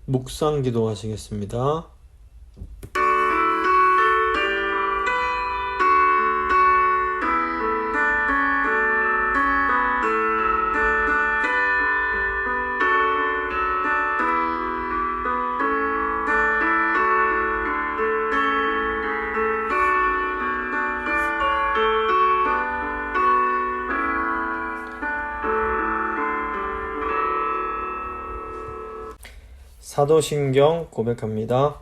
묵상 기도하시겠습니다. 사도신경 고백합니다.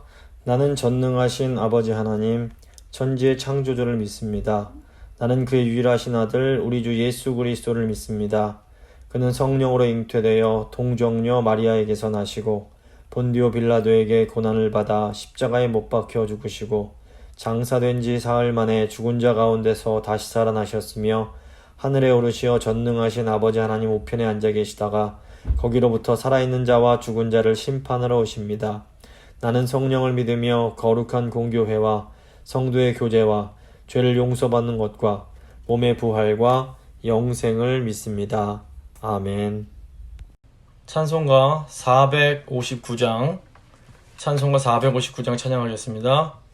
나는 전능하신 아버지 하나님, 천지의 창조주를 믿습니다. 나는 그의 유일하신 아들 우리 주 예수 그리스도를 믿습니다. 그는 성령으로 잉태되어 동정녀 마리아에게서 나시고 본디오 빌라도에게 고난을 받아 십자가에 못 박혀 죽으시고 장사된 지 사흘 만에 죽은 자 가운데서 다시 살아나셨으며 하늘에 오르시어 전능하신 아버지 하나님 우편에 앉아 계시다가 거기로부터 살아있는 자와 죽은 자를 심판하러 오십니다. 나는 성령을 믿으며 거룩한 공교회와 성도의 교제와 죄를 용서받는 것과 몸의 부활과 영생을 믿습니다. 아멘. 찬송가 459장 찬양하겠습니다.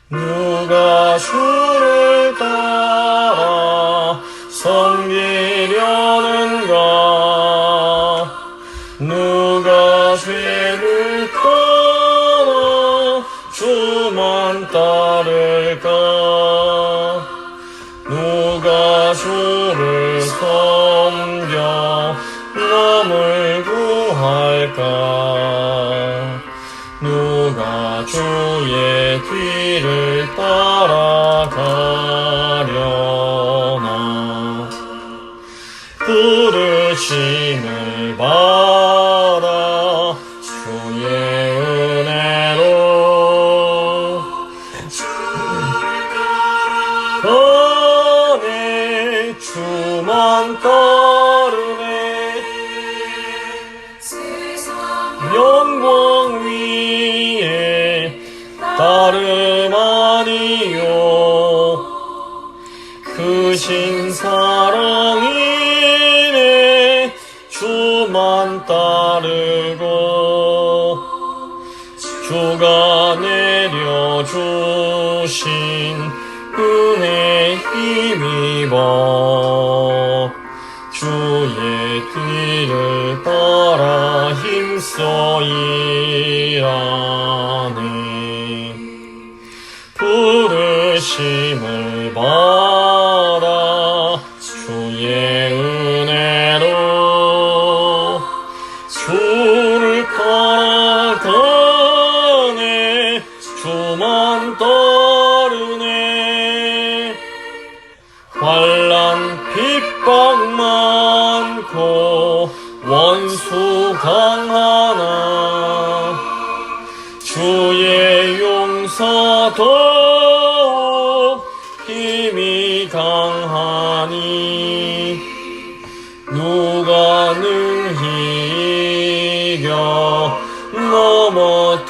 누가 주를 따라 섬기려는가? 누가 죄를 떠나 주만 따를까? 누가 주를 섬겨 남을 구할까? 누가 주의 뒤를 따라가려나? 부르심을 받아 주의 은혜로 가네 주만 따르네 영광 위에 다름 아니요 크신 사랑이네 주만 따르고 주가 내려주신 은혜 힘입어 주의 뒤를 따라 힘써 일하네 부르심을 받아 주의 은혜로 주를 따라가네 주만 따르네 환난 핍박 많고 원수 강하나 주의 용서 더욱 힘이 강하니 누가 능히 이겨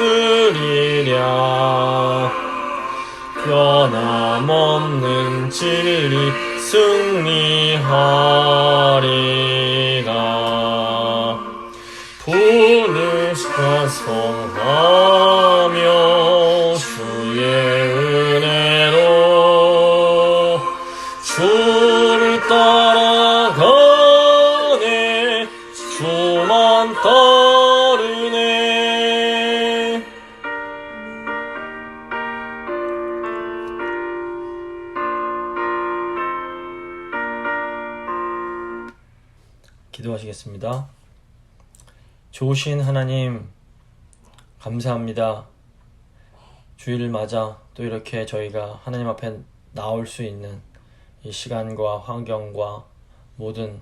넘어뜨리랴 변함없는 진리 승리하리라 부르사 성하며 주의 은혜로 주를 따라가네 주만 따르네 기도하시겠습니다. 좋으신 하나님 감사합니다. 주일을 맞아 또 이렇게 저희가 하나님 앞에 나올 수 있는 이 시간과 환경과 모든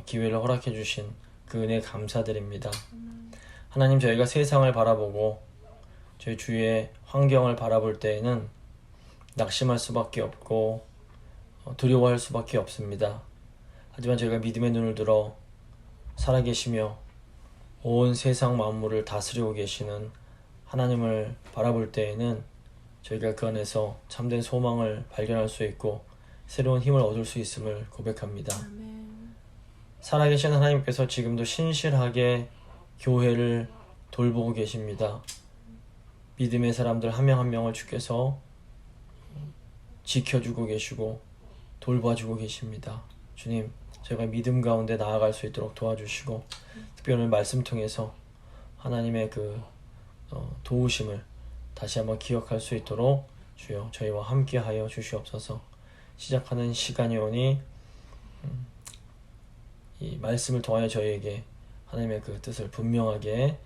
기회를 허락해 주신 그 은혜 감사드립니다. 하나님 저희가 세상을 바라보고 저희 주위의 환경을 바라볼 때에는 낙심할 수밖에 없고 두려워할 수밖에 없습니다. 하지만 저희가 믿음의 눈을 들어 살아계시며 온 세상 만물을 다스리고 계시는 하나님을 바라볼 때에는 저희가 그 안에서 참된 소망을 발견할 수 있고 새로운 힘을 얻을 수 있음을 고백합니다. 살아계신 하나님께서 지금도 신실하게 교회를 돌보고 계십니다. 믿음의 사람들 한 명 한 명을 주께서 지켜주고 계시고 돌봐주고 계십니다. 주님, 저희가 믿음 가운데 나아갈 수 있도록 도와주시고 특별히 오늘 말씀 통해서 하나님의 그 도우심을 다시 한번 기억할 수 있도록 주여 저희와 함께하여 주시옵소서. 시작하는 시간이 오니 이 말씀을 통하여 저희에게 하나님의 그 뜻을 분명하게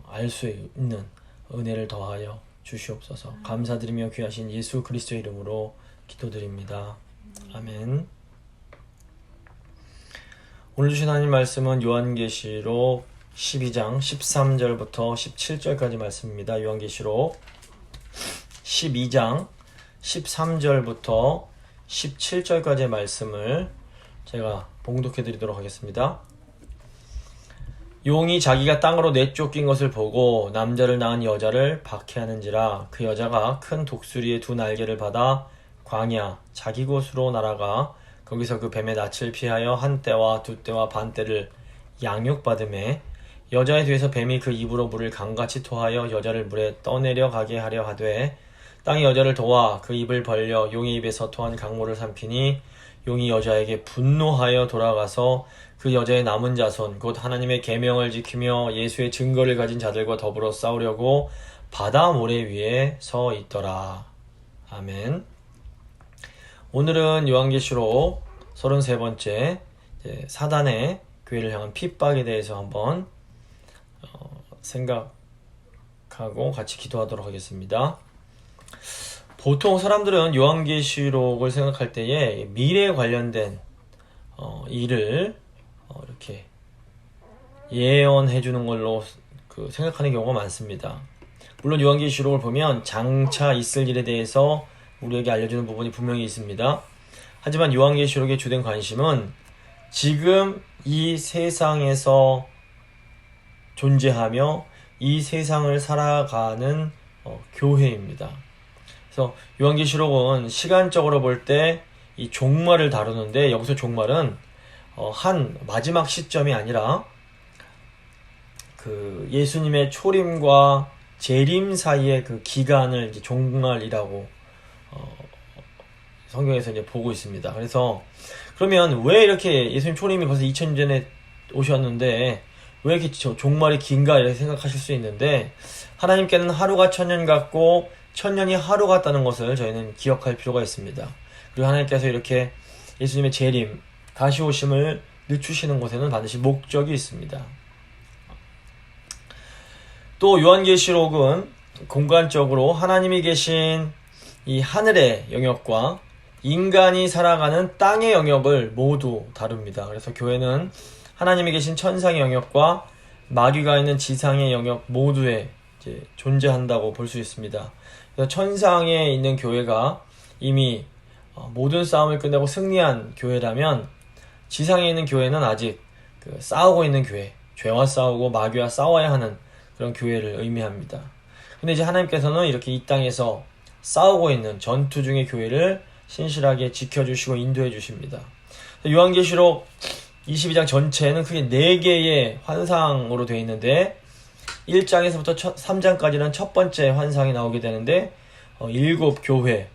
알 수 있는 은혜를 더하여 주시옵소서. 감사드리며 귀하신 예수 그리스도의 이름으로 기도드립니다. 아멘. 오늘 주신 하나님 말씀은 요한계시록 12장 13절부터 17절까지 말씀입니다. 요한계시록 12장 13절부터 17절까지의 말씀을 제가 봉독해 드리도록 하겠습니다. 용이 자기가 땅으로 내쫓긴 것을 보고 남자를 낳은 여자를 박해하는지라 그 여자가 큰 독수리의 두 날개를 받아 광야 자기 곳으로 날아가 거기서 그 뱀의 낯을 피하여 한 때와 두 때와 반 때를 양육받음에 여자의 뒤에서 뱀이 그 입으로 물을 강같이 토하여 여자를 물에 떠내려 가게 하려 하되 땅이 여자를 도와 그 입을 벌려 용의 입에서 토한 강물을 삼키니 용이 여자에게 분노하여 돌아가서 그 여자의 남은 자손 곧 하나님의 계명을 지키며 예수의 증거를 가진 자들과 더불어 싸우려고 바다 모래 위에 서 있더라. 아멘. 오늘은 요한계시록 33번째 사단의 교회를 향한 핍박에 대해서 한번 생각하고 같이 기도하도록 하겠습니다. 보통 사람들은 요한계시록을 생각할 때에 미래에 관련된 일을 이렇게 예언해 주는 걸로 생각하는 경우가 많습니다. 물론 요한계시록을 보면 장차 있을 일에 대해서 우리에게 알려주는 부분이 분명히 있습니다. 하지만 요한계시록의 주된 관심은 지금 이 세상에서 존재하며 이 세상을 살아가는 교회입니다. 그래서 요한계시록은 시간적으로 볼 때 이 종말을 다루는데 여기서 종말은 한 마지막 시점이 아니라 그 예수님의 초림과 재림 사이의 그 기간을 이제 종말이라고 성경에서 이제 보고 있습니다. 그래서 그러면 왜 이렇게 예수님 초림이 벌써 2000년 전에 오셨는데 왜 이렇게 종말이 긴가 이렇게 생각하실 수 있는데 하나님께는 하루가 1000년 같고 1000년이 하루 같다는 것을 저희는 기억할 필요가 있습니다. 그리고 하나님께서 이렇게 예수님의 재림, 다시 오심을 늦추시는 곳에는 반드시 목적이 있습니다. 또 요한계시록은 공간적으로 하나님이 계신 이 하늘의 영역과 인간이 살아가는 땅의 영역을 모두 다룹니다. 그래서 교회는 하나님이 계신 천상의 영역과 마귀가 있는 지상의 영역 모두에 이제 존재한다고 볼 수 있습니다. 그래서 천상에 있는 교회가 이미 모든 싸움을 끝내고 승리한 교회라면 지상에 있는 교회는 아직 싸우고 있는 교회, 죄와 싸우고 마귀와 싸워야 하는 그런 교회를 의미합니다. 근데 이제 하나님께서는 이렇게 이 땅에서 싸우고 있는 전투 중의 교회를 신실하게 지켜주시고 인도해 주십니다. 요한계시록 22장 전체는 크게 4개의 환상으로 되어 있는데 1장에서부터 3장까지는 첫 번째 환상이 나오게 되는데 7교회에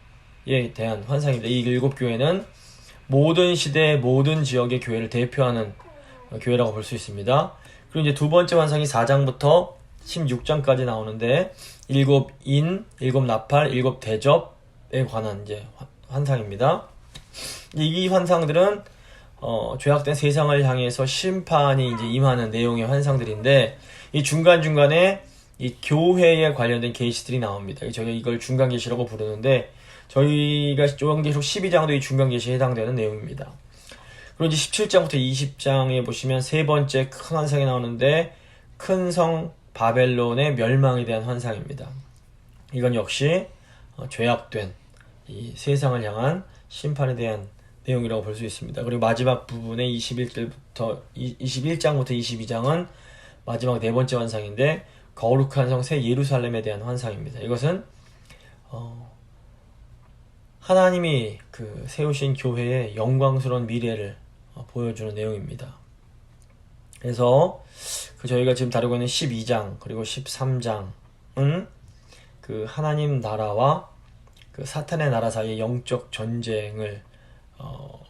대한 환상입니다. 이 7교회는 모든 시대, 모든 지역의 교회를 대표하는 교회라고 볼 수 있습니다. 그리고 이제 두 번째 환상이 4장부터 16장까지 나오는데 7인, 7나팔, 7대접에 관한 이제 환상입니다. 이 환상들은 죄악된 세상을 향해서 심판이 이제 임하는 내용의 환상들인데 이 중간중간에 이 교회에 관련된 계시들이 나옵니다. 저희가 이걸 중간계시라고 부르는데 저희가 요한계시록 12장도 이 중간계시에 해당되는 내용입니다. 그리고 이제 17장부터 20장에 보시면 세 번째 큰 환상이 나오는데 큰 성 바벨론의 멸망에 대한 환상입니다. 이건 역시 죄악된 이 세상을 향한 심판에 대한 내용이라고 볼 수 있습니다. 그리고 마지막 부분에 21장부터 22장은 마지막 네 번째 환상인데 거룩한 성 새 예루살렘에 대한 환상입니다. 이것은 하나님이 그 세우신 교회의 영광스러운 미래를 보여주는 내용입니다. 그래서 저희가 지금 다루고 있는 12장 그리고 13장은 그 하나님 나라와 그 사탄의 나라 사이의 영적 전쟁을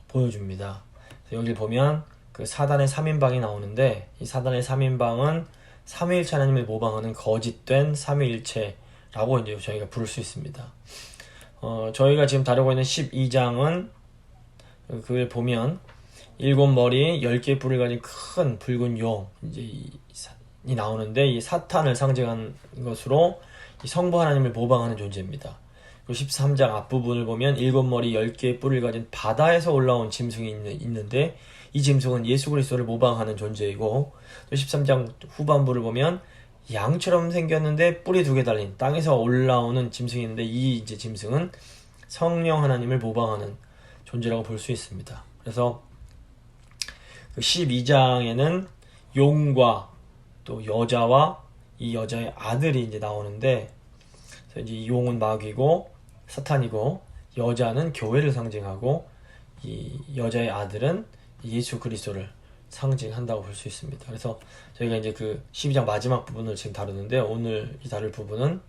보여줍니다. 여기 보면 그 사단의 3인방이 나오는데 이 사단의 3인방은 삼위일체 하나님을 모방하는 거짓된 삼위일체라고 이제 저희가 부를 수 있습니다. 저희가 지금 다루고 있는 12장은 그걸 보면 7머리 10개의 뿔을 가진 큰 붉은 용 이 나오는데 이 사탄을 상징한 것으로 이 성부 하나님을 모방하는 존재입니다. 그리고 13장 앞부분을 보면 7머리 10개의 뿔을 가진 바다에서 올라온 짐승이 있는데 이 짐승은 예수 그리스도를 모방하는 존재이고 또 13장 후반부를 보면 양처럼 생겼는데 뿔이 2개 달린 땅에서 올라오는 짐승이 있는데 이 이제 짐승은 성령 하나님을 모방하는 존재라고 볼 수 있습니다. 그래서 그 12장에는 용과 또 여자와 이 여자의 아들이 이제 나오는데 그래서 이제 용은 마귀고 사탄이고 여자는 교회를 상징하고 이 여자의 아들은 예수 그리스도를 상징한다고 볼 수 있습니다. 그래서 저희가 이제 그 12장 마지막 부분을 지금 다루는데 오늘 이 다룰 부분은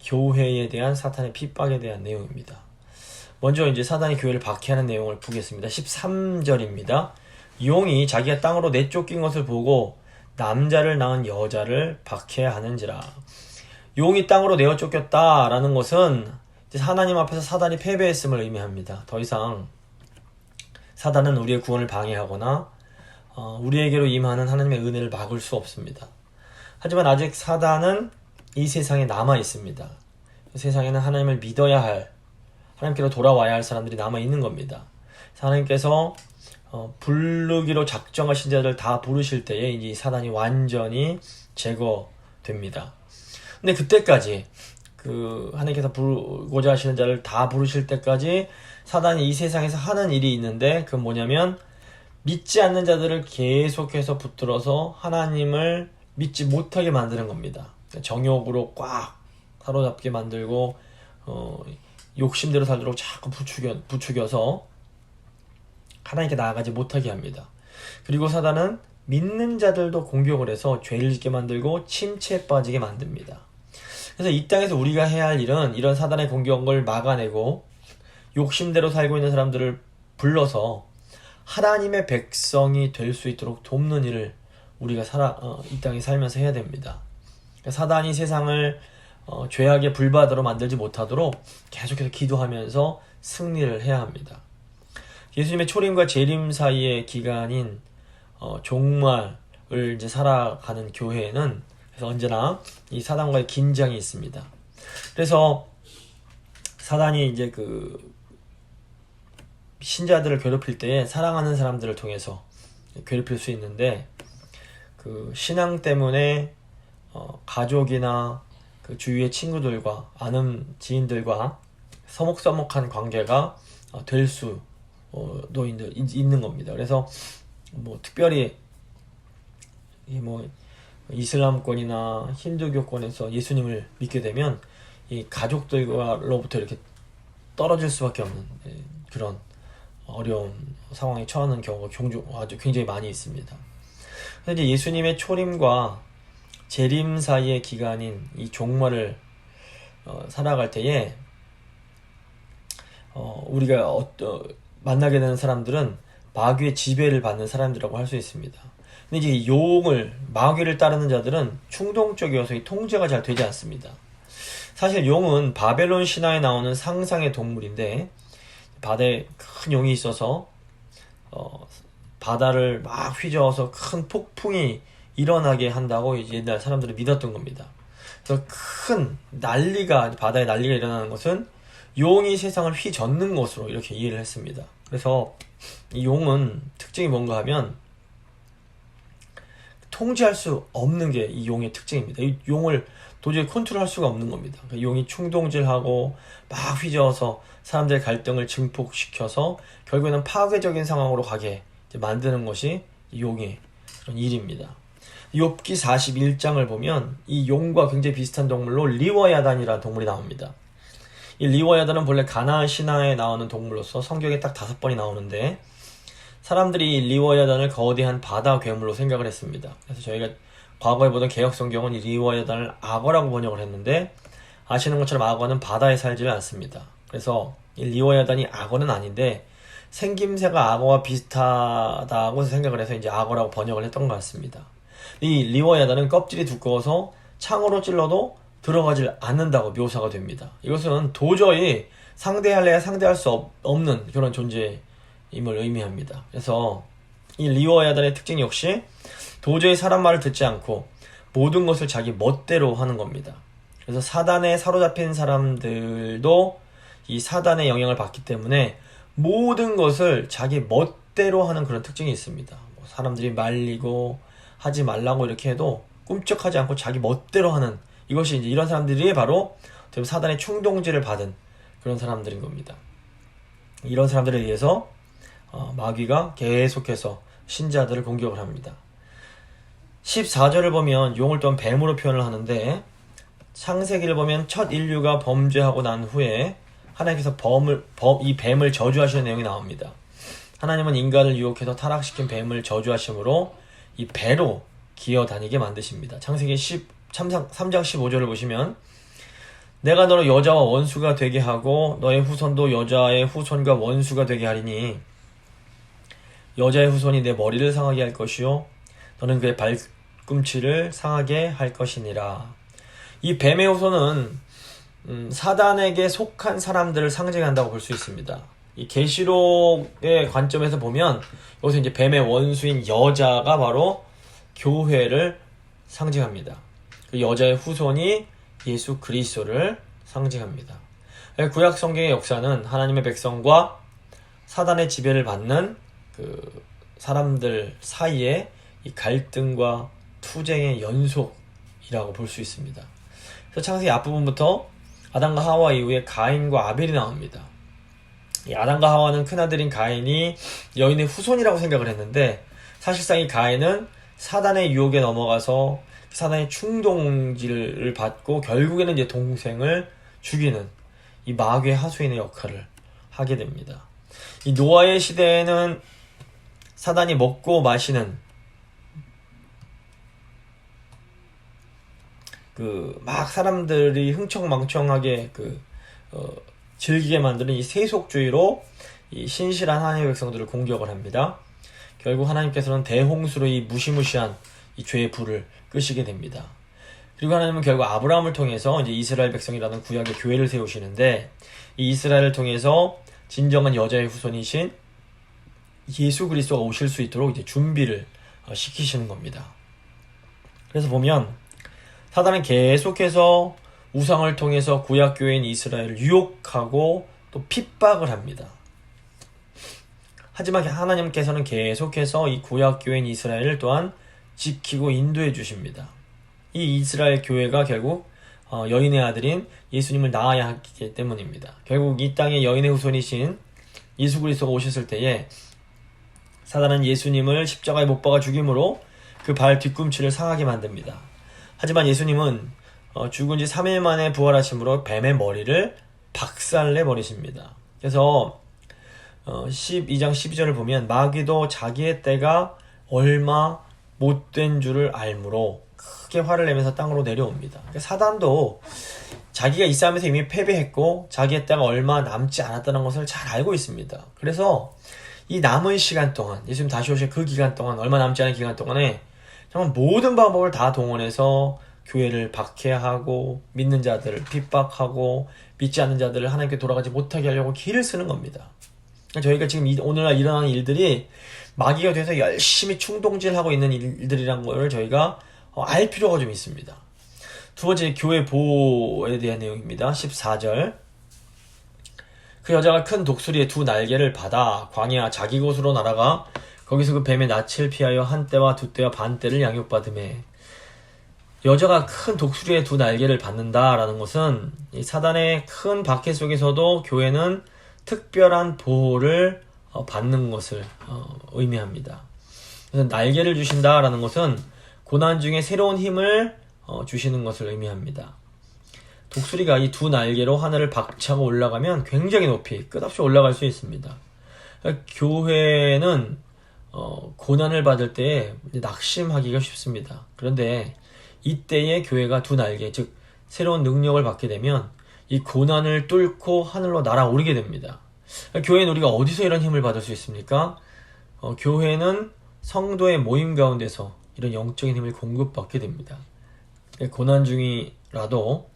교회에 대한 사탄의 핍박에 대한 내용입니다. 먼저 이제 사단이 교회를 박해하는 내용을 보겠습니다. 13절입니다. 용이 자기가 땅으로 내쫓긴 것을 보고 남자를 낳은 여자를 박해하는지라. 용이 땅으로 내어 쫓겼다라는 것은 하나님 앞에서 사단이 패배했음을 의미합니다. 더 이상 사단은 우리의 구원을 방해하거나 우리에게로 임하는 하나님의 은혜를 막을 수 없습니다. 하지만 아직 사단은 이 세상에 남아 있습니다. 세상에는 하나님을 믿어야 할, 하나님께로 돌아와야 할 사람들이 남아 있는 겁니다. 하나님께서 부르기로 작정하신 자들 다 부르실 때에 이제 사단이 완전히 제거됩니다. 근데 그때까지 하나님께서 부르고자 하시는 자를 다 부르실 때까지 사단이 이 세상에서 하는 일이 있는데 그건 뭐냐면 믿지 않는 자들을 계속해서 붙들어서 하나님을 믿지 못하게 만드는 겁니다. 정욕으로 꽉 사로잡게 만들고 욕심대로 살도록 자꾸 부추겨서 하나님께 나아가지 못하게 합니다. 그리고 사단은 믿는 자들도 공격을 해서 죄를 짓게 만들고 침체에 빠지게 만듭니다. 그래서 이 땅에서 우리가 해야 할 일은 이런 사단의 공격을 막아내고 욕심대로 살고 있는 사람들을 불러서 하나님의 백성이 될 수 있도록 돕는 일을 우리가 이 땅에 살면서 해야 됩니다. 사단이 세상을 죄악의 불바다로 만들지 못하도록 계속해서 기도하면서 승리를 해야 합니다. 예수님의 초림과 재림 사이의 기간인 종말을 이제 살아가는 교회에는 그래서 언제나 이 사단과의 긴장이 있습니다. 그래서 사단이 이제 신자들을 괴롭힐 때에 사랑하는 사람들을 통해서 괴롭힐 수 있는데 신앙 때문에 가족이나 주위의 친구들과 아는 지인들과 서먹서먹한 관계가 될 수도 있는 겁니다. 그래서 특별히 이슬람권이나 힌두교권에서 예수님을 믿게 되면 이 가족들로부터 이렇게 떨어질 수밖에 없는 그런 어려운 상황에 처하는 경우가 아주 굉장히 많이 있습니다. 그래서 이제 예수님의 초림과 재림 사이의 기간인 이 종말을 살아갈 때에 우리가 만나게 되는 사람들은 마귀의 지배를 받는 사람들이라고 할 수 있습니다. 근데 이제 마귀를 따르는 자들은 충동적이어서 이 통제가 잘 되지 않습니다. 사실 용은 바벨론 신화에 나오는 상상의 동물인데 바다에 큰 용이 있어서 바다를 막 휘저어서 큰 폭풍이 일어나게 한다고 이제 옛날 사람들이 믿었던 겁니다. 그래서 큰 바다에 난리가 일어나는 것은 용이 세상을 휘젓는 것으로 이렇게 이해를 했습니다. 그래서 이 용은 특징이 뭔가 하면 통제할 수 없는 게 이 용의 특징입니다. 이 용을 도저히 컨트롤할 수가 없는 겁니다. 용이 충동질하고 막 휘저어서 사람들의 갈등을 증폭시켜서 결국에는 파괴적인 상황으로 가게 만드는 것이 용의 그런 일입니다. 욥기 41장을 보면 이 용과 굉장히 비슷한 동물로 리워야단이라는 동물이 나옵니다. 이 리워야단은 본래 가나안 신화에 나오는 동물로서 성경에 딱 5번이 나오는데, 사람들이 이 리워야단을 거대한 바다 괴물로 생각을 했습니다. 그래서 저희가 과거에 보던 개역 성경은 이 리워야단을 악어라고 번역을 했는데, 아시는 것처럼 악어는 바다에 살지를 않습니다. 그래서 이 리워야단이 악어는 아닌데 생김새가 악어와 비슷하다고 생각을 해서 이제 악어라고 번역을 했던 것 같습니다. 이 리워야단은 껍질이 두꺼워서 창으로 찔러도 들어가질 않는다고 묘사가 됩니다. 이것은 도저히 상대할래야 상대할 수 없는 그런 존재임을 의미합니다. 그래서 이 리워야단의 특징 역시 도저히 사람 말을 듣지 않고 모든 것을 자기 멋대로 하는 겁니다. 그래서 사단에 사로잡힌 사람들도 이 사단의 영향을 받기 때문에 모든 것을 자기 멋대로 하는 그런 특징이 있습니다. 사람들이 말리고 하지 말라고 이렇게 해도 꿈쩍하지 않고 자기 멋대로 하는, 이것이 이제 이런 사람들이 바로 사단의 충동질을 받은 그런 사람들인 겁니다. 이런 사람들에 의해서 마귀가 계속해서 신자들을 공격을 합니다. 14절을 보면 용을 또한 뱀으로 표현을 하는데, 창세기를 보면 첫 인류가 범죄하고 난 후에 하나님께서 이 뱀을 저주하시는 내용이 나옵니다. 하나님은 인간을 유혹해서 타락시킨 뱀을 저주하심으로 이 배로 기어다니게 만드십니다. 창세기 3장 15절을 보시면, 내가 너를 여자와 원수가 되게 하고 너의 후손도 여자의 후손과 원수가 되게 하리니 여자의 후손이 내 머리를 상하게 할 것이요 너는 그의 발꿈치를 상하게 할 것이니라. 이 뱀의 후손은 사단에게 속한 사람들을 상징한다고 볼 수 있습니다. 이 계시록의 관점에서 보면 여기서 이제 뱀의 원수인 여자가 바로 교회를 상징합니다. 그 여자의 후손이 예수 그리스도를 상징합니다. 구약 성경의 역사는 하나님의 백성과 사단의 지배를 받는 그 사람들 사이에 이 갈등과 투쟁의 연속이라고 볼 수 있습니다. 그래서 창세기 앞부분부터 아담과 하와 이후에 가인과 아벨이 나옵니다. 이 아담과 하와는 큰아들인 가인이 여인의 후손이라고 생각을 했는데, 사실상 이 가인은 사단의 유혹에 넘어가서 사단의 충동질을 받고 결국에는 이제 동생을 죽이는 이 마귀의 하수인의 역할을 하게 됩니다. 이 노아의 시대에는 사단이 먹고 마시는 막 사람들이 흥청망청하게 즐기게 만드는 이 세속주의로 이 신실한 하나님의 백성들을 공격을 합니다. 결국 하나님께서는 대홍수로 이 무시무시한 이 죄의 불을 끄시게 됩니다. 그리고 하나님은 결국 아브라함을 통해서 이제 이스라엘 백성이라는 구약의 교회를 세우시는데, 이 이스라엘을 통해서 진정한 여자의 후손이신 예수 그리스도가 오실 수 있도록 이제 준비를 시키시는 겁니다. 그래서 보면 사단은 계속해서 우상을 통해서 구약 교회인 이스라엘을 유혹하고 또 핍박을 합니다. 하지만 하나님께서는 계속해서 이 구약 교회인 이스라엘을 또한 지키고 인도해 주십니다. 이 이스라엘 교회가 결국 여인의 아들인 예수님을 낳아야 하기 때문입니다. 결국 이 땅에 여인의 후손이신 예수 그리스도가 오셨을 때에 사단은 예수님을 십자가에 못 박아 죽임으로 그 발 뒤꿈치를 상하게 만듭니다. 하지만 예수님은 죽은 지 3일 만에 부활하심으로 뱀의 머리를 박살내 버리십니다. 그래서 12장 12절을 보면, 마귀도 자기의 때가 얼마 못된 줄을 알므로 크게 화를 내면서 땅으로 내려옵니다. 그러니까 사단도 자기가 이 싸움에서 이미 패배했고 자기의 때가 얼마 남지 않았다는 것을 잘 알고 있습니다. 그래서 이 남은 시간 동안, 예수님 다시 오실 그 기간 동안, 얼마 남지 않은 기간 동안에 정말 모든 방법을 다 동원해서 교회를 박해하고 믿는 자들을 핍박하고 믿지 않는 자들을 하나님께 돌아가지 못하게 하려고 길을 쓰는 겁니다. 저희가 지금 오늘날 일어나는 일들이 마귀가 돼서 열심히 충동질하고 있는 일들이란 걸 저희가 알 필요가 좀 있습니다. 두 번째, 교회 보호에 대한 내용입니다. 14절. 그 여자가 큰 독수리의 2 날개를 받아 광야 자기 곳으로 날아가 거기서 그 뱀의 낯을 피하여 1 떼와 2 떼와 반 떼를 양육받으매. 여자가 큰 독수리의 두 날개를 받는다라는 것은 이 사단의 큰 박해 속에서도 교회는 특별한 보호를 받는 것을 의미합니다. 그래서 날개를 주신다라는 것은 고난 중에 새로운 힘을 주시는 것을 의미합니다. 독수리가 이 두 날개로 하늘을 박차고 올라가면 굉장히 높이 끝없이 올라갈 수 있습니다. 그러니까 교회는 고난을 받을 때에 낙심하기가 쉽습니다. 그런데 이때에 교회가 두 날개, 즉 새로운 능력을 받게 되면 이 고난을 뚫고 하늘로 날아오르게 됩니다. 교회는 우리가 어디서 이런 힘을 받을 수 있습니까? 교회는 성도의 모임 가운데서 이런 영적인 힘을 공급받게 됩니다. 고난 중이라도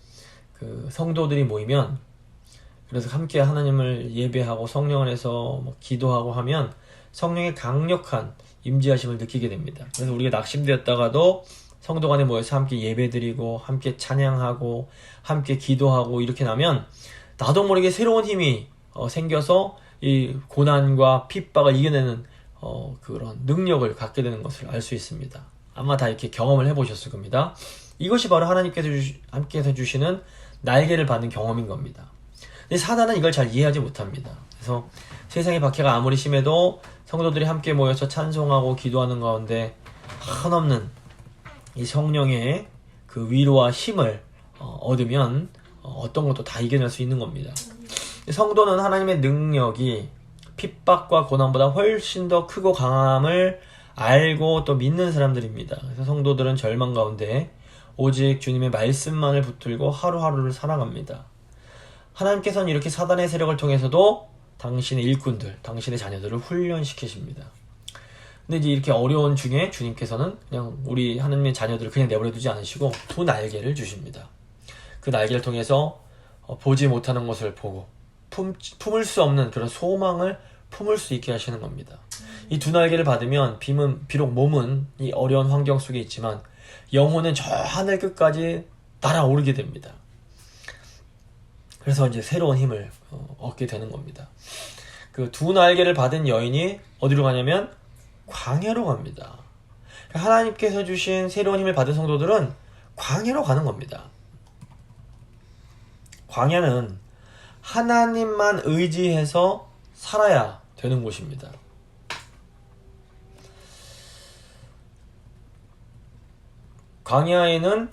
그 성도들이 모이면, 그래서 함께 하나님을 예배하고 성령 안에서 기도하고 하면 성령의 강력한 임재하심을 느끼게 됩니다. 그래서 우리가 낙심되었다가도 성도 간에 모여서 함께 예배드리고 함께 찬양하고 함께 기도하고 이렇게 나면 나도 모르게 새로운 힘이 생겨서 이 고난과 핍박을 이겨내는 그런 능력을 갖게 되는 것을 알 수 있습니다. 아마 다 이렇게 경험을 해보셨을 겁니다. 이것이 바로 하나님께서 함께해서 주시는 날개를 받는 경험인 겁니다. 근데 사단은 이걸 잘 이해하지 못합니다. 그래서 세상의 박해가 아무리 심해도 성도들이 함께 모여서 찬송하고 기도하는 가운데 한없는 이 성령의 그 위로와 힘을 얻으면 어떤 것도 다 이겨낼 수 있는 겁니다. 성도는 하나님의 능력이 핍박과 고난보다 훨씬 더 크고 강함을 알고 또 믿는 사람들입니다. 그래서 성도들은 절망 가운데 오직 주님의 말씀만을 붙들고 하루하루를 살아갑니다. 하나님께서는 이렇게 사단의 세력을 통해서도 당신의 일꾼들, 당신의 자녀들을 훈련시키십니다. 근데 이제 이렇게 어려운 중에 주님께서는 그냥 우리 하나님의 자녀들을 그냥 내버려 두지 않으시고 두 날개를 주십니다. 그 날개를 통해서 보지 못하는 것을 보고 품을 수 없는 그런 소망을 품을 수 있게 하시는 겁니다. 이 두 날개를 받으면 비록 몸은 이 어려운 환경 속에 있지만 영혼은 저 하늘 끝까지 날아오르게 됩니다. 그래서 이제 새로운 힘을 얻게 되는 겁니다. 그 두 날개를 받은 여인이 어디로 가냐면 광야로 갑니다. 하나님께서 주신 새로운 힘을 받은 성도들은 광야로 가는 겁니다. 광야는 하나님만 의지해서 살아야 되는 곳입니다. 광야에는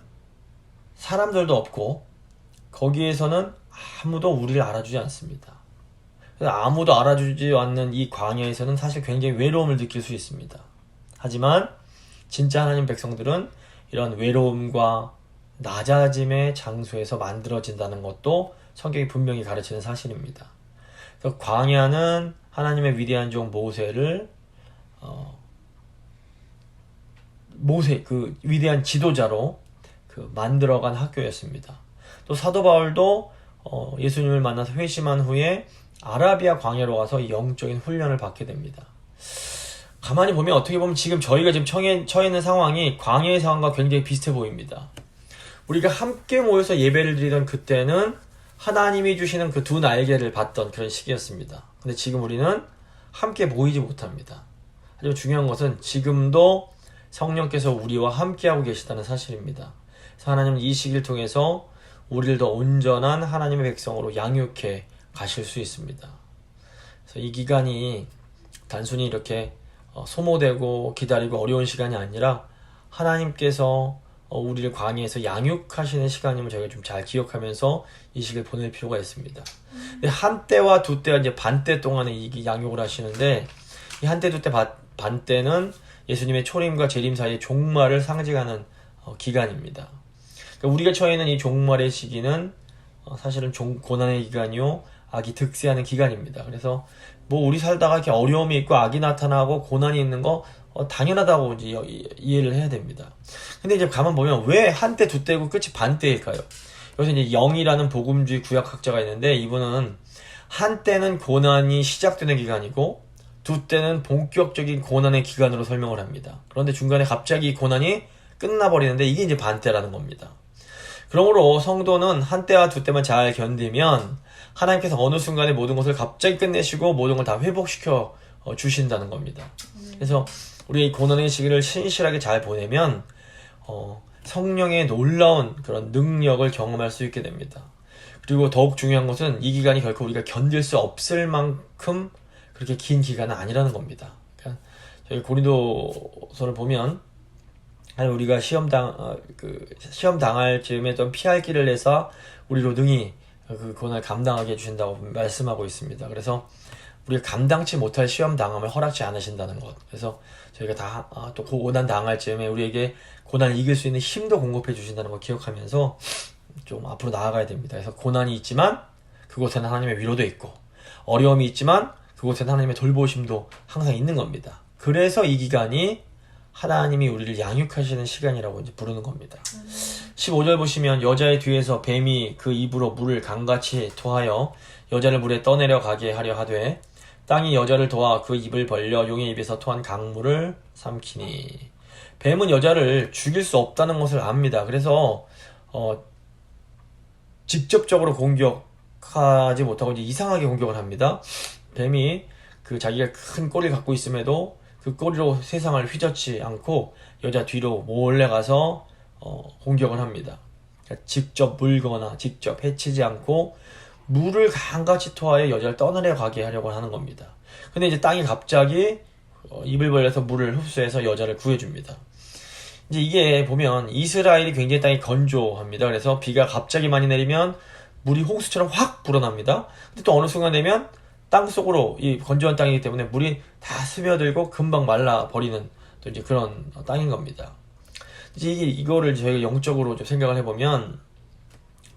사람들도 없고 거기에서는 아무도 우리를 알아주지 않습니다. 아무도 알아주지 않는 이 광야에서는 사실 굉장히 외로움을 느낄 수 있습니다. 하지만 진짜 하나님 백성들은 이런 외로움과 낮아짐의 장소에서 만들어진다는 것도 성경이 분명히 가르치는 사실입니다. 그래서 광야는 하나님의 위대한 종 모세를 그 위대한 지도자로 만들어간 학교였습니다. 또 사도 바울도 예수님을 만나서 회심한 후에 아라비아 광야로 가서 영적인 훈련을 받게 됩니다. 가만히 보면 어떻게 보면 지금 저희가 지금 처해 있는 상황이 광야의 상황과 굉장히 비슷해 보입니다. 우리가 함께 모여서 예배를 드리던 그때는 하나님이 주시는 그 두 날개를 받던 그런 시기였습니다. 근데 지금 우리는 함께 모이지 못합니다. 하지만 중요한 것은 지금도 성령께서 우리와 함께하고 계시다는 사실입니다. 그래서 하나님은 이 시기를 통해서 우리를 더 온전한 하나님의 백성으로 양육해 가실 수 있습니다. 그래서 이 기간이 단순히 이렇게 소모되고 기다리고 어려운 시간이 아니라 하나님께서 우리를 광야에서 양육하시는 시간임을 저희가 좀 잘 기억하면서 이 시기를 보낼 필요가 있습니다. 근데 한때와 두때와 이제 반때 동안에 이 양육을 하시는데 이 한때, 두때, 반때는 예수님의 초림과 재림 사이의 종말을 상징하는 기간입니다. 그러니까 우리가 처해 있는 이 종말의 시기는 사실은 고난의 기간이요 악이 득세하는 기간입니다. 그래서 우리 살다가 이렇게 어려움이 있고 악이 나타나고 고난이 있는 거 당연하다고 이제 이해를 해야 됩니다. 근데 이제 가만 보면 왜 한때 두때고 끝이 반때일까요? 여기서 이제 영이라는 복음주의 구약학자가 있는데 이분은 한때는 고난이 시작되는 기간이고 두때는 본격적인 고난의 기간으로 설명을 합니다. 그런데 중간에 갑자기 고난이 끝나버리는데 이게 이제 반때라는 겁니다. 그러므로 성도는 한때와 두때만 잘 견디면 하나님께서 어느 순간에 모든 것을 갑자기 끝내시고 모든 걸 다 회복시켜 주신다는 겁니다. 그래서 우리 이 고난의 시기를 신실하게 잘 보내면 성령의 놀라운 그런 능력을 경험할 수 있게 됩니다. 그리고 더욱 중요한 것은 이 기간이 결코 우리가 견딜 수 없을 만큼 그렇게 긴 기간은 아니라는 겁니다. 그러니까 저희 고린도서를 보면 우리가 시험 당할 즈음에 좀 피할 길을 내서 우리로 능히 그 고난을 감당하게 해주신다고 말씀하고 있습니다. 그래서 우리가 감당치 못할 시험 당함을 허락지 않으신다는 것. 그래서 저희가 또 고난 당할 즈음에 우리에게 고난을 이길 수 있는 힘도 공급해 주신다는 걸 기억하면서 좀 앞으로 나아가야 됩니다. 그래서 고난이 있지만 그곳에는 하나님의 위로도 있고, 어려움이 있지만 그곳에는 하나님의 돌보심도 항상 있는 겁니다. 그래서 이 기간이 하나님이 우리를 양육하시는 시간이라고 이제 부르는 겁니다. 15절 보시면 여자의 뒤에서 뱀이 그 입으로 물을 강같이 토하여 여자를 물에 떠내려 가게 하려 하되 땅이 여자를 도와 그 입을 벌려 용의 입에서 토한 강물을 삼키니. 뱀은 여자를 죽일 수 없다는 것을 압니다. 그래서 직접적으로 공격하지 못하고 이제 이상하게 공격을 합니다. 뱀이 그 자기가 큰 꼬리를 갖고 있음에도 그 꼬리로 세상을 휘젓지 않고 여자 뒤로 몰래 가서 공격을 합니다. 그러니까 직접 물거나 직접 해치지 않고 물을 강같이 토하여 여자를 떠나려 가게 하려고 하는 겁니다. 근데 이제 땅이 갑자기 입을 벌려서 물을 흡수해서 여자를 구해줍니다. 이제 이게 보면 이스라엘이 굉장히 땅이 건조합니다. 그래서 비가 갑자기 많이 내리면 물이 홍수처럼 확 불어납니다. 근데 또 어느 순간 되면 땅 속으로, 이 건조한 땅이기 때문에 물이 다 스며들고 금방 말라버리는 또 이제 그런 땅인 겁니다. 이제 이거를 저희가 영적으로 좀 생각을 해보면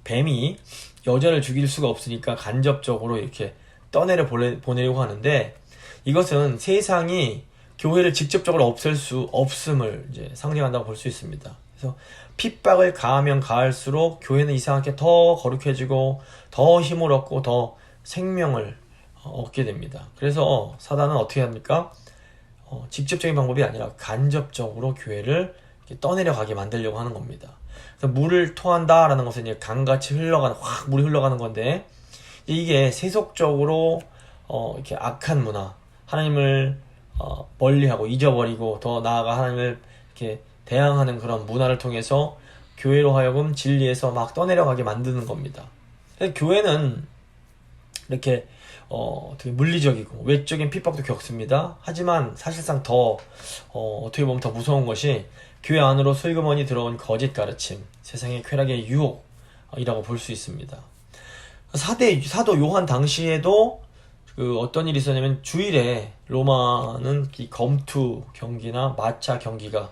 뱀이 여자를 죽일 수가 없으니까 간접적으로 이렇게 떠내려 보내려고 하는데, 이것은 세상이 교회를 직접적으로 없앨 수 없음을 이제 상징한다고 볼 수 있습니다. 그래서 핍박을 가하면 가할수록 교회는 이상하게 더 거룩해지고 더 힘을 얻고 더 생명을 얻게 됩니다. 그래서 사단은 어떻게 합니까? 직접적인 방법이 아니라 간접적으로 교회를 떠내려가게 만들려고 하는 겁니다. 그래서 물을 토한다라는 것은 이제 강같이 확 물이 흘러가는 건데, 이게 세속적으로 이렇게 악한 문화, 하나님을 멀리하고 잊어버리고 더 나아가 하나님을 이렇게 대항하는 그런 문화를 통해서 교회로 하여금 진리에서 막 떠내려가게 만드는 겁니다. 교회는 이렇게 되게 물리적이고 외적인 핍박도 겪습니다. 하지만 사실상 더 어떻게 보면 더 무서운 것이 교회 안으로 슬그머니 들어온 거짓 가르침, 세상의 쾌락의 유혹이라고 볼 수 있습니다. 사도 요한 당시에도 어떤 일이 있었냐면, 주일에 로마는 이 검투 경기나 마차 경기가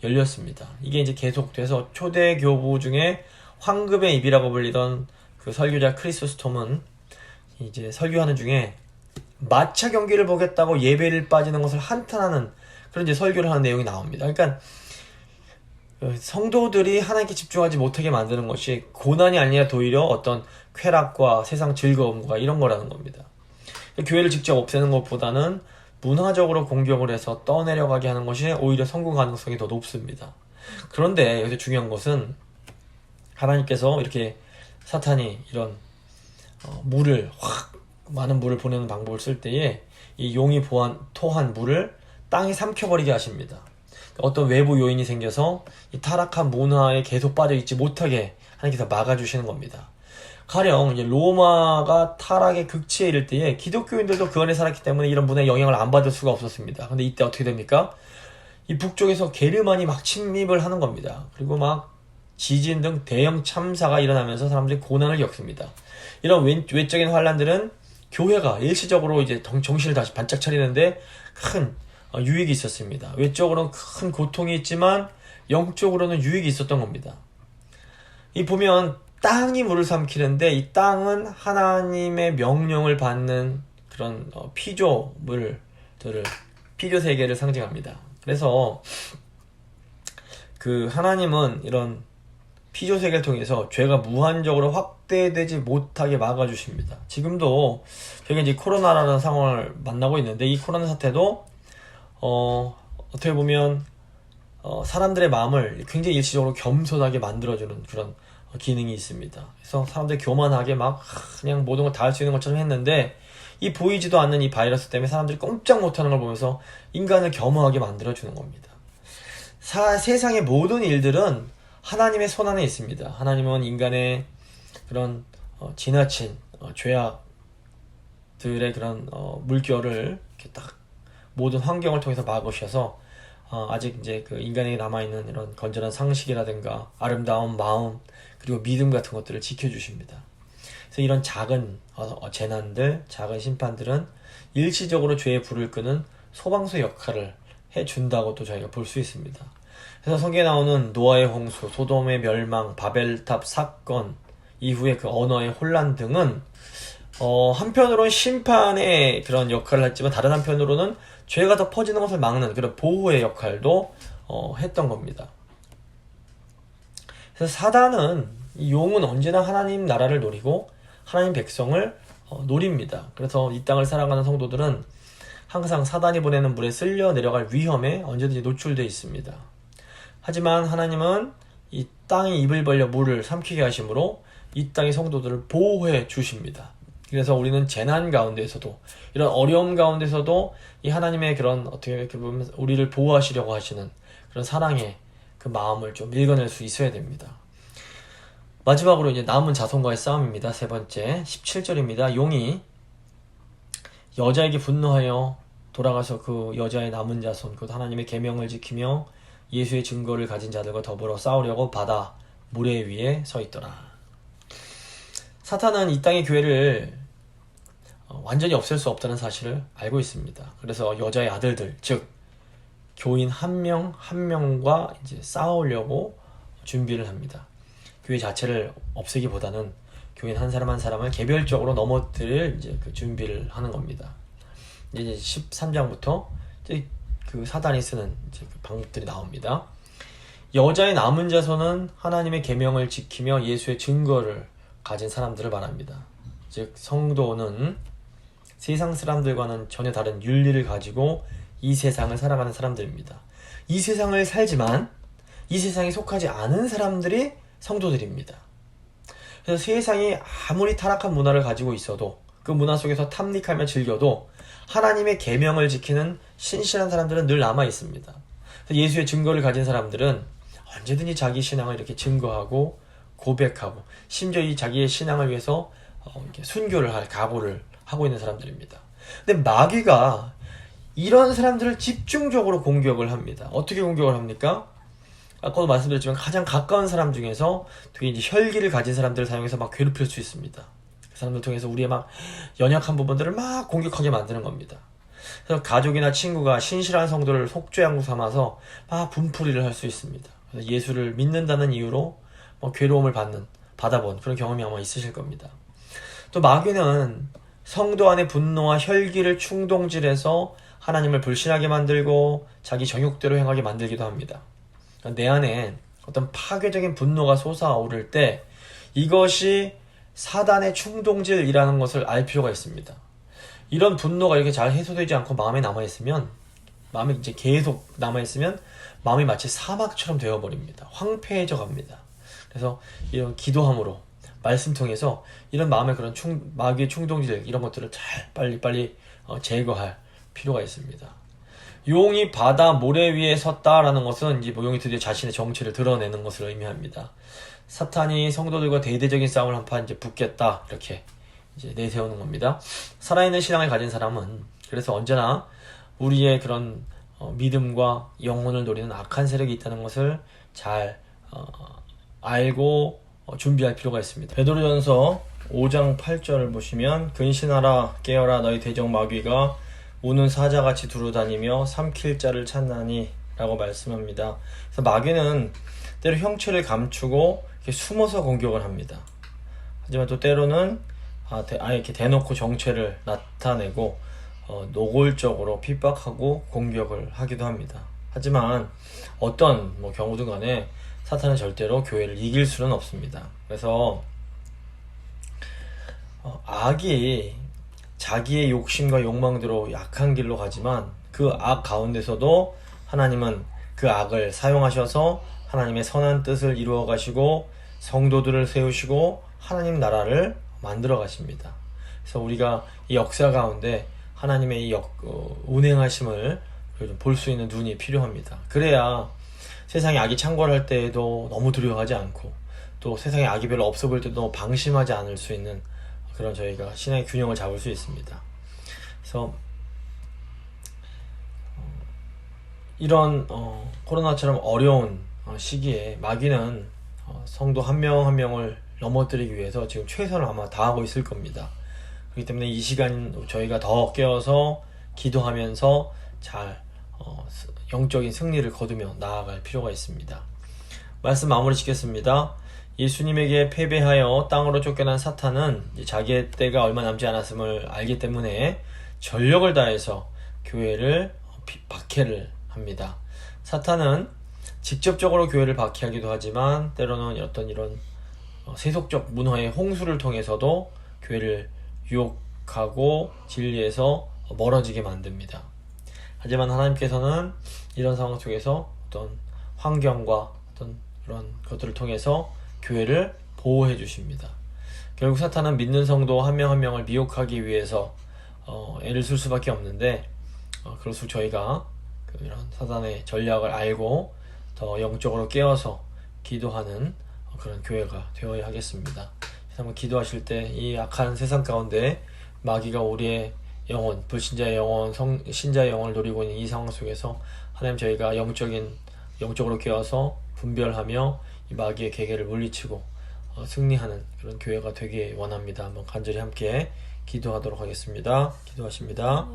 열렸습니다. 이게 이제 계속돼서 초대 교부 중에 황금의 입이라고 불리던 그 설교자 크리소스톰은 이제 설교하는 중에 마차 경기를 보겠다고 예배를 빠지는 것을 한탄하는 그런 이제 설교를 하는 내용이 나옵니다. 그러니까 성도들이 하나님께 집중하지 못하게 만드는 것이 고난이 아니라 오히려 어떤 쾌락과 세상 즐거움과 이런 거라는 겁니다. 교회를 직접 없애는 것보다는 문화적으로 공격을 해서 떠내려가게 하는 것이 오히려 성공 가능성이 더 높습니다. 그런데 여기서 중요한 것은 하나님께서 이렇게 사탄이 이런 많은 물을 보내는 방법을 쓸 때에 이 용이 토한 물을 땅이 삼켜버리게 하십니다. 어떤 외부 요인이 생겨서 이 타락한 문화에 계속 빠져있지 못하게 하나님께서 막아주시는 겁니다. 가령 이제 로마가 타락의 극치에 이를 때에 기독교인들도 그 안에 살았기 때문에 이런 문화의 영향을 안 받을 수가 없었습니다. 근데 이때 어떻게 됩니까? 이 북쪽에서 게르만이 막 침입을 하는 겁니다. 그리고 막 지진 등 대형 참사가 일어나면서 사람들이 고난을 겪습니다. 이런 외적인 환란들은 교회가 일시적으로 이제 정신을 다시 반짝 차리는데 큰 유익이 있었습니다. 외적으로는 큰 고통이 있지만 영적으로는 유익이 있었던 겁니다. 이 보면 땅이 물을 삼키는데, 이 땅은 하나님의 명령을 받는 그런 피조 세계를 상징합니다. 그래서 그 하나님은 이런 피조 세계를 통해서 죄가 무한적으로 확대되지 못하게 막아주십니다. 지금도 저희가 이제 코로나라는 상황을 만나고 있는데, 이 코로나 사태도 어떻게 보면 사람들의 마음을 굉장히 일시적으로 겸손하게 만들어주는 그런 기능이 있습니다. 그래서 사람들이 교만하게 막 그냥 모든 걸 다 할 수 있는 것처럼 했는데, 이 보이지도 않는 이 바이러스 때문에 사람들이 꼼짝 못하는 걸 보면서 인간을 겸허하게 만들어주는 겁니다. 세상의 모든 일들은 하나님의 손 안에 있습니다. 하나님은 인간의 그런 지나친 죄악들의 그런 물결을 이렇게 딱 모든 환경을 통해서 막으셔서 아직 이제 그 인간에게 남아있는 이런 건전한 상식이라든가 아름다운 마음 그리고 믿음 같은 것들을 지켜주십니다. 그래서 이런 작은 재난들, 작은 심판들은 일시적으로 죄의 불을 끄는 소방서 역할을 해준다고 또 저희가 볼 수 있습니다. 그래서 성경에 나오는 노아의 홍수, 소돔의 멸망, 바벨탑 사건 이후에 그 언어의 혼란 등은 한편으로는 심판의 그런 역할을 했지만 다른 한편으로는 죄가 더 퍼지는 것을 막는 그런 보호의 역할도 했던 겁니다. 그래서 사단은 이 용은 언제나 하나님 나라를 노리고 하나님 백성을 노립니다. 그래서 이 땅을 살아가는 성도들은 항상 사단이 보내는 물에 쓸려 내려갈 위험에 언제든지 노출되어 있습니다. 하지만 하나님은 이 땅이 입을 벌려 물을 삼키게 하심으로 이 땅의 성도들을 보호해 주십니다. 그래서 우리는 재난 가운데서도 이런 어려움 가운데서도 이 하나님의 그런 어떻게 보면 우리를 보호하시려고 하시는 그런 사랑의 그 마음을 좀 읽어낼 수 있어야 됩니다. 마지막으로 이제 남은 자손과의 싸움입니다. 세 번째 17절입니다. 용이 여자에게 분노하여 돌아가서 그 여자의 남은 자손 곧 하나님의 계명을 지키며 예수의 증거를 가진 자들과 더불어 싸우려고 바다 모래 위에 서 있더라. 사탄은 이 땅의 교회를 완전히 없앨 수 없다는 사실을 알고 있습니다. 그래서 여자의 아들들, 즉 교인 한 명 한 명과 이제 싸우려고 준비를 합니다. 교회 자체를 없애기보다는 교인 한 사람 한 사람을 개별적으로 넘어뜨릴 이제 그 준비를 하는 겁니다. 이제 13장부터 이제 그 사단이 쓰는 이제 그 방법들이 나옵니다. 여자의 남은 자손은 하나님의 계명을 지키며 예수의 증거를 가진 사람들을 말합니다. 즉 성도는 세상 사람들과는 전혀 다른 윤리를 가지고 이 세상을 살아가는 사람들입니다. 이 세상을 살지만 이 세상에 속하지 않은 사람들이 성도들입니다. 그래서 세상이 아무리 타락한 문화를 가지고 있어도 그 문화 속에서 탐닉하며 즐겨도 하나님의 계명을 지키는 신실한 사람들은 늘 남아 있습니다. 예수의 증거를 가진 사람들은 언제든지 자기 신앙을 이렇게 증거하고 고백하고 심지어 이 자기의 신앙을 위해서 이렇게 순교를 할 각오를 하고 있는 사람들입니다. 근데 마귀가 이런 사람들을 집중적으로 공격을 합니다. 어떻게 공격을 합니까? 아까도 말씀드렸지만 가장 가까운 사람 중에서 되게 이제 혈기를 가진 사람들을 사용해서 막 괴롭힐 수 있습니다. 그 사람들 통해서 우리의 막 연약한 부분들을 막 공격하게 만드는 겁니다. 그래서 가족이나 친구가 신실한 성도를 속죄하고 삼아서 막 분풀이를 할 수 있습니다. 그래서 예수를 믿는다는 이유로 괴로움을 받아본 그런 경험이 아마 있으실 겁니다. 또 마귀는 성도 안에 분노와 혈기를 충동질해서 하나님을 불신하게 만들고 자기 정욕대로 행하게 만들기도 합니다. 내 안에 어떤 파괴적인 분노가 솟아오를 때 이것이 사단의 충동질이라는 것을 알 필요가 있습니다. 이런 분노가 이렇게 잘 해소되지 않고 마음에 남아있으면, 마음에 이제 계속 남아있으면 마음이 마치 사막처럼 되어버립니다. 황폐해져 갑니다. 그래서 이런 기도함으로 말씀 통해서 이런 마음의 그런 마귀의 충동질 이런 것들을 잘 빨리 제거할 필요가 있습니다. 용이 바다 모래 위에 섰다라는 것은 이제 용이 드디어 자신의 정체를 드러내는 것을 의미합니다. 사탄이 성도들과 대대적인 싸움을 한판 이제 붙겠다 이렇게 이제 내세우는 겁니다. 살아있는 신앙을 가진 사람은 그래서 언제나 우리의 그런 믿음과 영혼을 노리는 악한 세력이 있다는 것을 잘 알고 준비할 필요가 있습니다. 베드로전서 5장 8절을 보시면 근신하라 깨어라 너희 대적 마귀가 우는 사자같이 두루다니며 삼킬 자를 찾나니 라고 말씀합니다. 그래서 마귀는 때로 형체를 감추고 이렇게 숨어서 공격을 합니다. 하지만 또 때로는 아예 이렇게 대놓고 정체를 나타내고 노골적으로 핍박하고 공격을 하기도 합니다. 하지만 어떤 경우든 간에 사탄은 절대로 교회를 이길 수는 없습니다. 그래서 악이 자기의 욕심과 욕망대로 약한 길로 가지만 그 악 가운데서도 하나님은 그 악을 사용하셔서 하나님의 선한 뜻을 이루어 가시고 성도들을 세우시고 하나님 나라를 만들어 가십니다. 그래서 우리가 이 역사 가운데 하나님의 이 운행하심을 볼 수 있는 눈이 필요합니다. 그래야 세상에 악이 창궐할 때에도 너무 두려워하지 않고 또 세상에 악이 별로 없어 보일 때도 너무 방심하지 않을 수 있는 그런 저희가 신앙의 균형을 잡을 수 있습니다. 그래서 이런 코로나처럼 어려운 시기에 마귀는 성도 한 명 한 명을 넘어뜨리기 위해서 지금 최선을 아마 다하고 있을 겁니다. 그렇기 때문에 이 시간 저희가 더 깨어서 기도하면서 잘 영적인 승리를 거두며 나아갈 필요가 있습니다. 말씀 마무리 짓겠습니다. 예수님에게 패배하여 땅으로 쫓겨난 사탄은 자기의 때가 얼마 남지 않았음을 알기 때문에 전력을 다해서 교회를 박해를 합니다. 사탄은 직접적으로 교회를 박해하기도 하지만 때로는 어떤 이런 세속적 문화의 홍수를 통해서도 교회를 유혹하고 진리에서 멀어지게 만듭니다. 하지만 하나님께서는 이런 상황 속에서 어떤 환경과 어떤 그런 것들을 통해서 교회를 보호해 주십니다. 결국 사탄은 믿는 성도 한 명 한 명을 미혹하기 위해서 애를 쓸 수밖에 없는데 그럴수록 저희가 이런 사탄의 전략을 알고 더 영적으로 깨어서 기도하는 그런 교회가 되어야 하겠습니다. 한번 기도하실 때 이 악한 세상 가운데 마귀가 우리의 영혼, 불신자의 영혼, 신자의 영혼을 노리고 있는 이 상황 속에서 하나님 저희가 영적으로 깨어서 분별하며 이 마귀의 계계를 물리치고 승리하는 그런 교회가 되길 원합니다. 한번 간절히 함께 기도하도록 하겠습니다. 기도하십니다.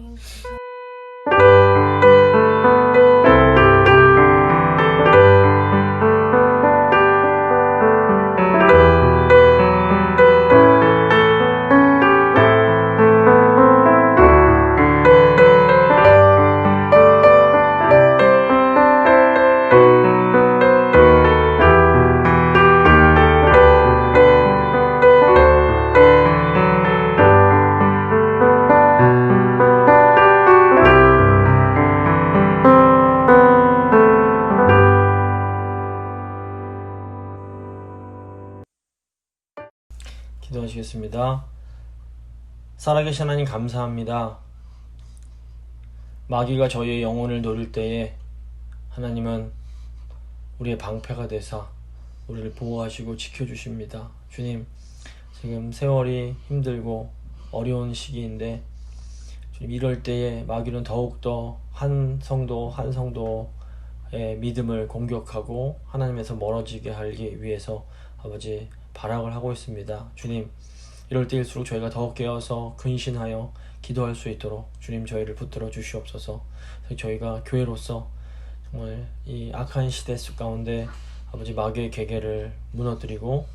기도하시겠습니다. 살아계신 하나님 감사합니다. 마귀가 저희의 영혼을 노릴 때에 하나님은 우리의 방패가 되사 우리를 보호하시고 지켜주십니다. 주님, 지금 세월이 힘들고 어려운 시기인데 주님 이럴 때에 마귀는 더욱더 한 성도의 믿음을 공격하고 하나님에서 멀어지게 하기 위해서 아버지 발악을 하고 있습니다. 주님, 이럴 때일수록 저희가 더욱 깨어서 근신하여 기도할 수 있도록 주님 저희를 붙들어 주시옵소서. 저희가 교회로서 정말 이 악한 시대 가운데 아버지 마귀의 계계를 무너뜨리고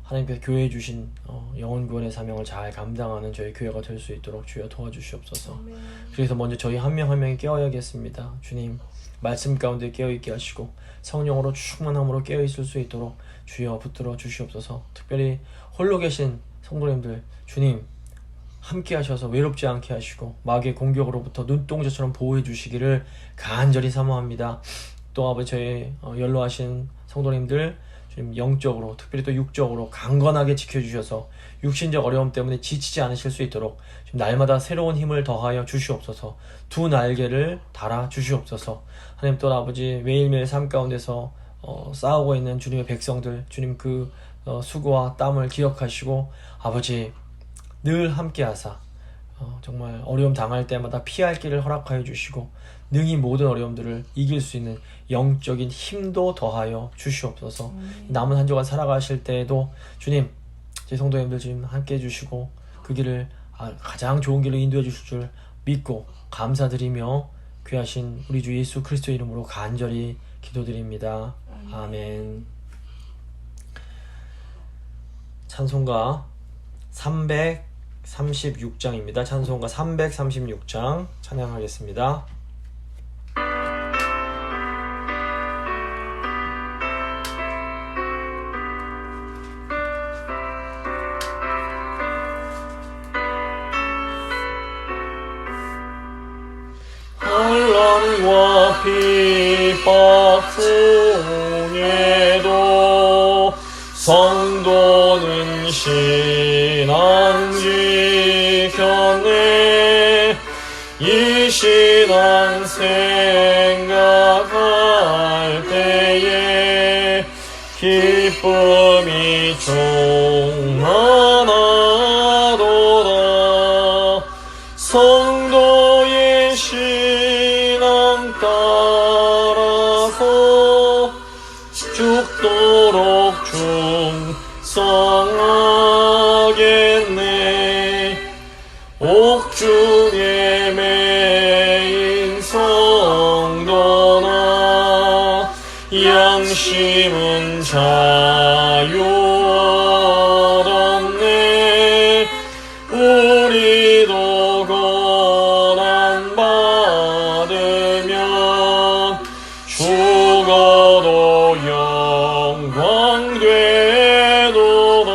하나님께서 교회에 주신 영혼 구원의 사명을 잘 감당하는 저희 교회가 될 수 있도록 주여 도와주시옵소서. 그래서 먼저 저희 한 명 한 명이 깨어야겠습니다. 주님, 말씀 가운데 깨어있게 하시고 성령으로 충만함으로 깨어있을 수 있도록 주여 붙들어 주시옵소서. 특별히 홀로 계신 성도님들 주님 함께 하셔서 외롭지 않게 하시고 마귀의 공격으로부터 눈동자처럼 보호해 주시기를 간절히 사모합니다. 또 아버지 저희 연로하신 성도님들 주님 영적으로 특별히 또 육적으로 강건하게 지켜주셔서 육신적 어려움 때문에 지치지 않으실 수 있도록 지금 날마다 새로운 힘을 더하여 주시옵소서. 두 날개를 달아 주시옵소서. 하나님 또 아버지 매일매일 삶 가운데서 싸우고 있는 주님의 백성들 주님 그 수고와 땀을 기억하시고 아버지 늘 함께 하사 정말 어려움 당할 때마다 피할 길을 허락하여 주시고 능히 모든 어려움들을 이길 수 있는 영적인 힘도 더하여 주시옵소서. 남은 한 주간 살아가실 때에도 주님 제 성도님들 주님 함께 해주시고 그 길을 가장 좋은 길로 인도해 주실 줄 믿고 감사드리며 귀하신 우리 주 예수 그리스도 이름으로 간절히 기도드립니다. 아멘. 찬송가 336장입니다. 찬송가 336장 찬양하겠습니다. 환란과 핍박 중에도 성도는 신앙 지켰네. 이 신앙 생각 기쁨이 충만하도다. 성도의 신앙 따라서 죽도록 충성하겠네. 옥중에 매인 성도나 양심은 자유 얻었네. 우리도 고난 받으면 죽어도 영광 되도다.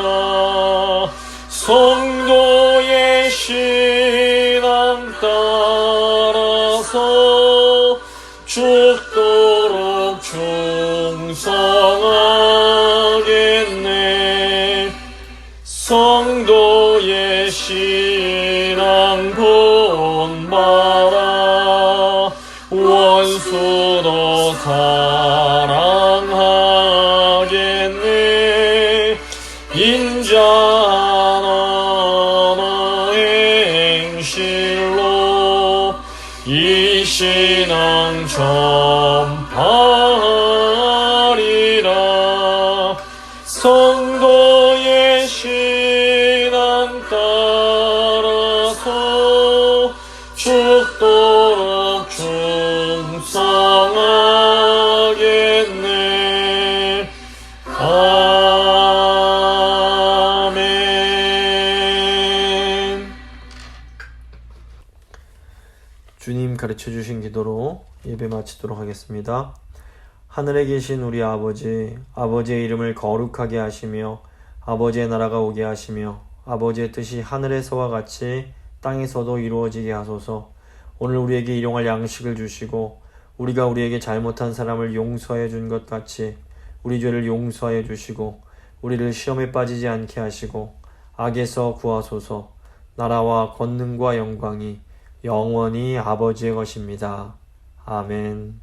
성도의 신앙 따라서 죽도록 충성하겠네. 성도의 신앙 본받아 원수도 사랑하겠네. 인자한 언어의 행실로 이 신앙 전파하리라. 성도의 신앙 따라서 죽도록 충성하겠네. 아멘. 주님 가르쳐주신 기도로 예배 마치도록 하겠습니다. 하늘에 계신 우리 아버지, 아버지의 이름을 거룩하게 하시며 아버지의 나라가 오게 하시며 아버지의 뜻이 하늘에서와 같이 땅에서도 이루어지게 하소서. 오늘 우리에게 일용할 양식을 주시고 우리가 우리에게 잘못한 사람을 용서해 준 것 같이 우리 죄를 용서해 주시고 우리를 시험에 빠지지 않게 하시고 악에서 구하소서. 나라와 권능과 영광이 영원히 아버지의 것입니다. 아멘.